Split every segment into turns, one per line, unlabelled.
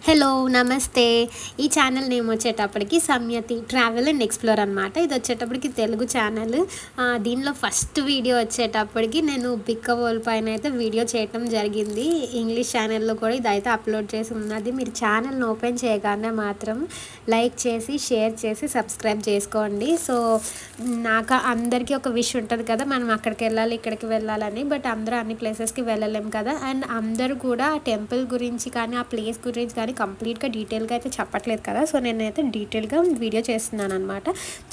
Hello నమస్తే. ఈ channel name వచ్చేటప్పటికి సంయతి ట్రావెల్ అండ్ ఎక్స్ప్లోర్ అనమాట. ఇది వచ్చేటప్పటికి తెలుగు ఛానల్. దీనిలో ఫస్ట్ వీడియో వచ్చేటప్పటికి నేను బిక్కవోల్ పైన అయితే వీడియో చేయటం జరిగింది. ఇంగ్లీష్ ఛానల్లో కూడా ఇదైతే అప్లోడ్ చేసి ఉన్నది. మీరు ఛానల్ని ఓపెన్ చేయగానే మాత్రం లైక్ చేసి షేర్ చేసి సబ్స్క్రైబ్ చేసుకోండి. సో నాకు అందరికీ ఒక విష్ ఉంటుంది కదా, మనం అక్కడికి వెళ్ళాలి ఇక్కడికి వెళ్ళాలని. బట్ అందరూ అన్ని ప్లేసెస్కి వెళ్ళలేం కదా. అండ్ అందరూ కూడా ఆ టెంపుల్ గురించి కానీ ఆ ప్లేస్ గురించి కానీ కంప్లీట్గా డీటెయిల్గా అయితే చెప్పట్లేదు కదా. సో నేనైతే డీటెయిల్గా వీడియో చేస్తున్నాను అనమాట.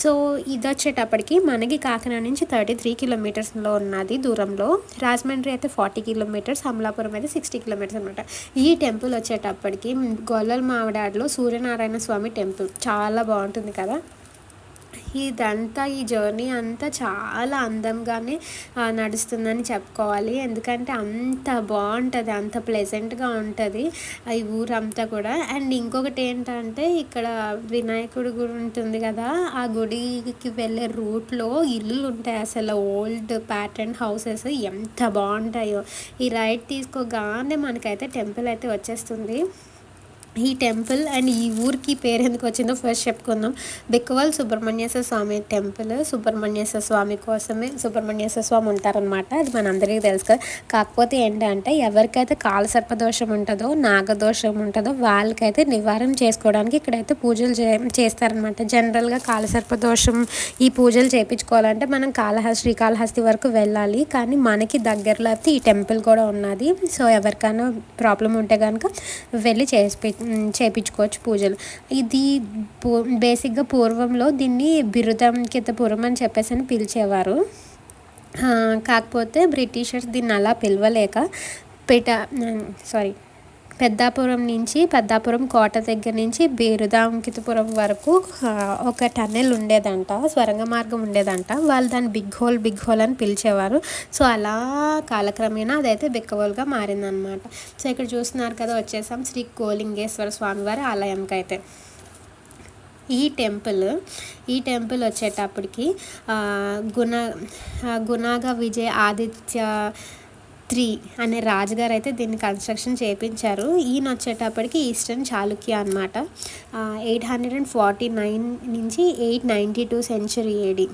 సో ఇది వచ్చేటప్పటికి మనకి కాకినాడ నుంచి 33 కిలోమీటర్స్లో ఉన్నది దూరంలో. రాజమండ్రి అయితే 40 కిలోమీటర్స్, అమలాపురం అయితే 60 కిలోమీటర్స్ అనమాట. ఈ టెంపుల్ వచ్చేటప్పటికి గొల్లల మావిడాడలో సూర్యనారాయణ స్వామి టెంపుల్ చాలా బాగుంటుంది కదా. ఇదంతా ఈ జర్నీ అంతా చాలా అందంగానే నడుస్తుందని చెప్పుకోవాలి. ఎందుకంటే అంత బాగుంటుంది, అంత ప్లెజెంట్గా ఉంటుంది ఈ ఊరంతా కూడా. అండ్ ఇంకొకటి ఏంటంటే ఇక్కడ వినాయకుడి గుడి ఉంటుంది కదా, ఆ గుడికి వెళ్ళే రూట్లో ఇల్లులు ఉంటాయి అసలు, ఓల్డ్ ప్యాటర్న్ హౌసెస్ ఎంత బాగుంటాయో. ఈ రైడ్ తీసుకోగానే మనకైతే టెంపుల్ అయితే వచ్చేస్తుంది. ఈ టెంపుల్ అండ్ ఈ ఊరికి పేరు ఎందుకు వచ్చిందో ఫస్ట్ చెప్పుకుందాం. బిక్కవోల్ సుబ్రహ్మణ్యేశ్వర స్వామి టెంపుల్. సుబ్రహ్మణ్యేశ్వర స్వామి కోసమే సుబ్రహ్మణ్యేశ్వర స్వామి ఉంటారనమాట. అది మనందరికీ తెలుసు కదా. కాకపోతే ఏంటంటే ఎవరికైతే కాలసర్పదోషం ఉంటుందో, నాగదోషం ఉంటుందో వాళ్ళకైతే నివారణ చేసుకోవడానికి ఇక్కడైతే పూజలు చేస్తారనమాట. జనరల్గా కాలసర్పదోషం ఈ పూజలు చేయించుకోవాలంటే మనం శ్రీకాళహస్తి వరకు వెళ్ళాలి. కానీ మనకి దగ్గరలో అయితే ఈ టెంపుల్ కూడా ఉన్నది. సో ఎవరికైనా ప్రాబ్లం ఉంటే కనుక వెళ్ళి చేయించుకోవచ్చు పూజలు. ఇది బేసిక్గా పూర్వంలో దీన్ని బిరుదంకితపురం అని చెప్పేసి అని పిలిచేవారు. కాకపోతే బ్రిటిషర్స్ దీన్ని అలా పిలవలేక పెద్దాపురం కోట దగ్గర నుంచి బిరుదాంకితపురం వరకు ఒక టన్నెల్ ఉండేదంట, స్వరంగ మార్గం ఉండేదంట. వాళ్ళు దాన్ని బిగ్ హోల్ అని పిలిచేవారు. సో అలా కాలక్రమేణా అదైతే బిక్కవోల్గా మారిందనమాట. సో ఇక్కడ చూస్తున్నారు కదా, వచ్చేసాం శ్రీ కోలింగేశ్వర స్వామివారి ఆలయంకి అయితే. ఈ టెంపుల్ వచ్చేటప్పటికి గుణాగ విజయ ఆదిత్య 3 అనే రాజుగారు అయితే దీన్ని కన్స్ట్రక్షన్ చేయించారు. ఈయన వచ్చేటప్పటికి ఈస్టర్న్ చాళుక్య అనమాట. 849 నుంచి 892 సెంచరీ ఏడి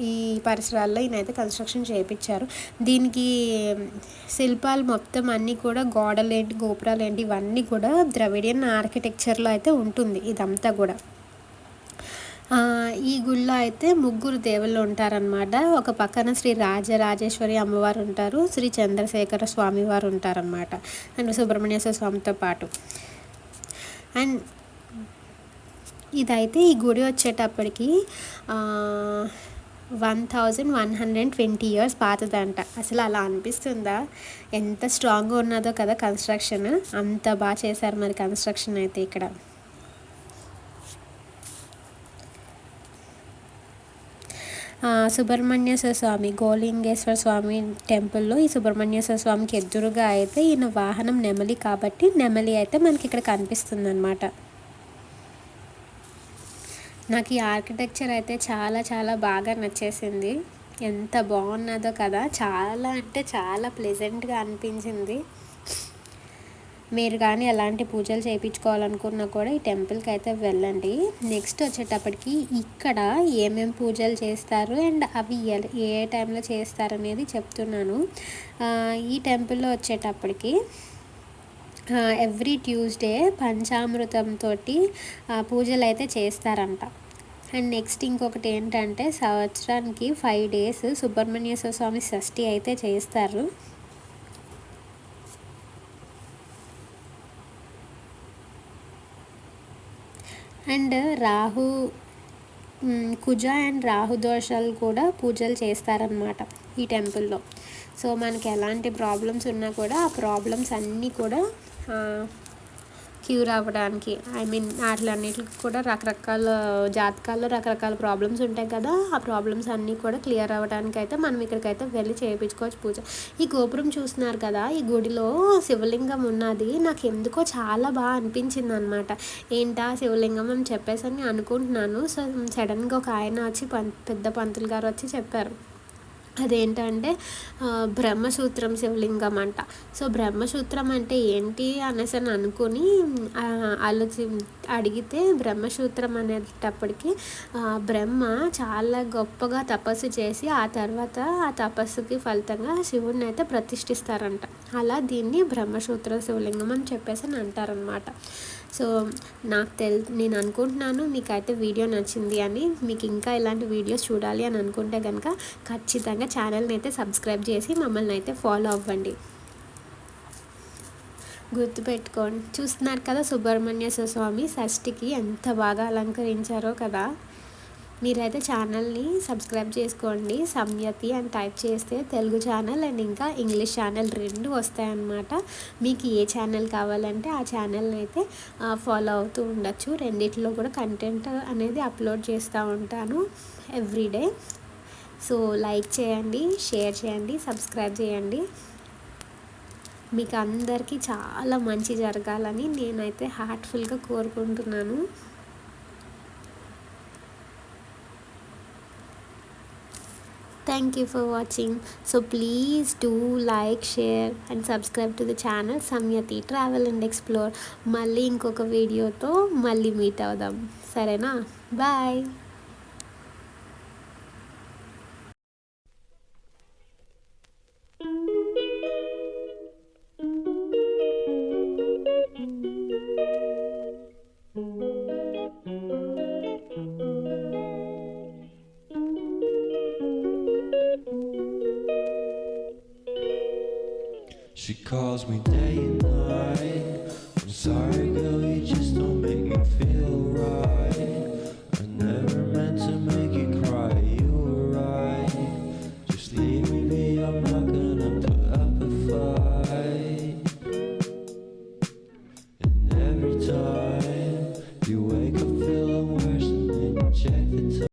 ఈ పరిసరాల్లో ఈయన అయితే కన్స్ట్రక్షన్ చేయించారు. దీనికి శిల్పాలు మొత్తం అన్నీ కూడా గోడలేంటి, గోపురాలు ఏంటి, ఇవన్నీ కూడా ద్రవిడియన్ ఆర్కిటెక్చర్లో అయితే ఉంటుంది ఇదంతా కూడా. ఈ గుళ్ళో అయితే 3 దేవుళ్ళు ఉంటారనమాట. ఒక పక్కన శ్రీ రాజరాజేశ్వరి అమ్మవారు ఉంటారు, శ్రీ చంద్రశేఖర స్వామివారు ఉంటారనమాట, అండ్ సుబ్రహ్మణ్యేశ్వర స్వామితో పాటు. అండ్ ఇదైతే ఈ గుడి వచ్చేటప్పటికి 1120 years పాతదంట. అసలు అలా అనిపిస్తుందా? ఎంత స్ట్రాంగ్గా ఉన్నదో కదా కన్స్ట్రక్షన్. అంత బాగా చేశారు మరి కన్స్ట్రక్షన్ అయితే ఇక్కడ. సుబ్రహ్మణ్యేశ్వర స్వామి గోలింగేశ్వర స్వామి టెంపుల్లో ఈ సుబ్రహ్మణ్యేశ్వర స్వామికి ఎదురుగా అయితే ఈయన వాహనం నెమలి, కాబట్టి నెమలి అయితే మనకి ఇక్కడ కనిపిస్తుంది అనమాట. నాకు ఈ ఆర్కిటెక్చర్ అయితే చాలా చాలా బాగా నచ్చేసింది. ఎంత బాగున్నదో కదా, చాలా అంటే చాలా ప్లెజెంట్గా అనిపించింది. మీరు కానీ ఎలాంటి పూజలు చేయించుకోవాలనుకున్నా కూడా ఈ టెంపుల్కి అయితే వెళ్ళండి. నెక్స్ట్ వచ్చేటప్పటికి ఇక్కడ ఏమేమి పూజలు చేస్తారు అండ్ అవి ఏ టైంలో చేస్తారు అనేది చెప్తున్నాను. ఈ టెంపుల్లో వచ్చేటప్పటికి ఎవ్రీ ట్యూస్డే పంచామృతంతో పూజలు అయితే చేస్తారంట. అండ్ నెక్స్ట్ ఇంకొకటి ఏంటంటే సంవత్సరానికి 5 days సుబ్రహ్మణ్యేశ్వర స్వామి షష్ఠి అయితే చేస్తారు. అండ్ కుజ అండ్ రాహు దోషాలు కూడా పూజలు చేస్తారనమాట ఈ టెంపుల్లో. సో మనకి ఎలాంటి ప్రాబ్లమ్స్ ఉన్నా కూడా ఆ ప్రాబ్లమ్స్ అన్నీ కూడా క్యూర్ అవ్వడానికి, వాటిలన్నిటికి కూడా రకరకాల జాతకాల్లో రకరకాల ప్రాబ్లమ్స్ ఉంటాయి కదా, ఆ ప్రాబ్లమ్స్ అన్నీ కూడా క్లియర్ అవ్వడానికి అయితే మనం ఇక్కడికైతే వెళ్ళి చేయించుకోవచ్చు పూజ. ఈ గోపురం చూస్తున్నారు కదా, ఈ గుడిలో శివలింగం ఉన్నది. నాకు ఎందుకో చాలా బాగా అనిపించింది అనమాట. ఏంటా శివలింగం అని చెప్పేసి అని అనుకుంటున్నాను. సో సడన్గా ఒక ఆయన వచ్చి పెద్ద పంతులు గారు వచ్చి చెప్పారు, అదేంటంటే బ్రహ్మసూత్రం శివలింగం అంట. సో బ్రహ్మసూత్రం అంటే ఏంటి అనేసి అని అనుకుని ఆలోచి అడిగితే బ్రహ్మసూత్రం అనేటప్పటికి బ్రహ్మ చాలా గొప్పగా తపస్సు చేసి ఆ తర్వాత ఆ తపస్సుకి ఫలితంగా శివుడిని అయితే ప్రతిష్ఠిస్తారంట. అలా దీన్ని బ్రహ్మసూత్ర శివలింగం అని చెప్పేసి అని అంటారనమాట. సో నేను అనుకుంటున్నాను మీకైతే వీడియో నచ్చింది అని. మీకు ఇంకా ఇలాంటి వీడియోస్ చూడాలి అని అనుకుంటే కనుక ఖచ్చితంగా ఛానల్ని అయితే సబ్స్క్రైబ్ చేసి మమ్మల్ని అయితే ఫాలో అవ్వండి. గుర్తుపెట్టుకోండి. చూస్తున్నారు కదా సుబ్రహ్మణ్య స్వామి షష్ఠికి ఎంత బాగా అలంకరించారో కదా. మీరైతే ఛానల్ని సబ్స్క్రైబ్ చేసుకోండి. సంయతి అని టైప్ చేస్తే తెలుగు ఛానల్ అండ్ ఇంకా ఇంగ్లీష్ ఛానల్ 2 వస్తాయన్నమాట. మీకు ఏ ఛానల్ కావాలంటే ఆ ఛానల్ని అయితే ఫాలో అవుతూ ఉండొచ్చు. రెండిట్లో కూడా కంటెంట్ అనేది అప్లోడ్ చేస్తూ ఉంటాను ఎవ్రీడే. సో లైక్ చేయండి, షేర్ చేయండి, సబ్స్క్రైబ్ చేయండి. మీకు అందరికీ చాలా మంచి జరగాలని నేనైతే హార్ట్ఫుల్గా కోరుకుంటున్నాను. Thank you for watching. So please do like, share and subscribe to the channel Samyati Travel and Explore. మళ్ళీ ఇంకొక వీడియోతో మళ్ళీ మీట్ అవుదాం. సరేనా? Bye.
She calls me day and night. I'm sorry.